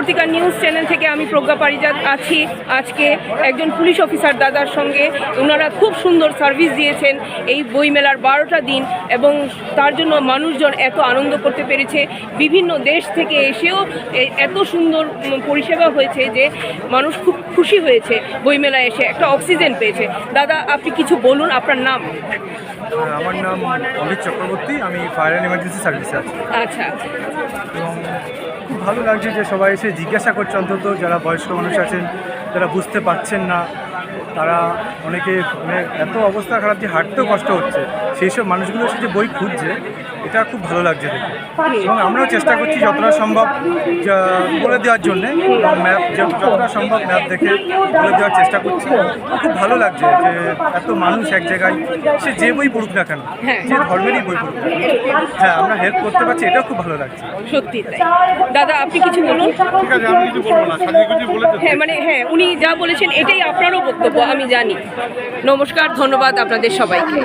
পত্রিকা news channel থেকে আমি প্রজ্ঞা পারিজাত আছি আজকে একজন পুলিশ অফিসার দাদার সঙ্গে। ওনারা খুব সুন্দর সার্ভিস দিয়েছেন এই বইমেলার 12টা দিন, এবং তার জন্য মানুষজন এত আনন্দ করতে পেরেছে। বিভিন্ন দেশ থেকে এসেও এত সুন্দর পরিষেবা হয়েছে যে মানুষ খুব খুশি হয়েছে বইমেলায় এসে, একটা অক্সিজেন পেয়েছে। দাদা, আপনি কিছু বলুন, আপনার নাম? আমার নাম অমিত চক্রবর্তী, আমি ফায়ার অ্যান্ড এমার্জেন্সি সার্ভিসে আছি। আচ্ছা, এবং খুব ভালো লাগছে যে সবাই এসে জিজ্ঞাসা করছে, অন্তত যারা বয়স্ক মানুষ আছেন, যারা বুঝতে পারছেন না, তারা অনেকে এত অবস্থা খারাপ যে হাঁটতেও কষ্ট হচ্ছে, সেই সব মানুষগুলো এসে যে বই খুঁজছে, এটা খুব ভালো লাগছে দেখে। এবং আমরাও চেষ্টা করছি যতটা সম্ভব বলে দেওয়ার জন্যে, ম্যাপ যতটা সম্ভব ম্যাপ দেখে বলে দেওয়ার চেষ্টা করছি। খুব ভালো লাগছে যে এত মানুষ এক জায়গায়, সে যে বই পড়ুক না কেন, যে ধর্মেরই বই পড়ুক না, হ্যাঁ আমরা হেল্প করতে পারছি, এটাও খুব ভালো লাগছে। সত্যি তাই। দাদা, আপনি কিছু বলুন। ঠিক আছে, আমি কিছু বলবো না, সাজিয়ে বলে হ্যাঁ, উনি যা বলেছেন এটাই আপনারও বক্তব্য, আমি জানি। নমস্কার, ধন্যবাদ আপনাদের সবাইকে।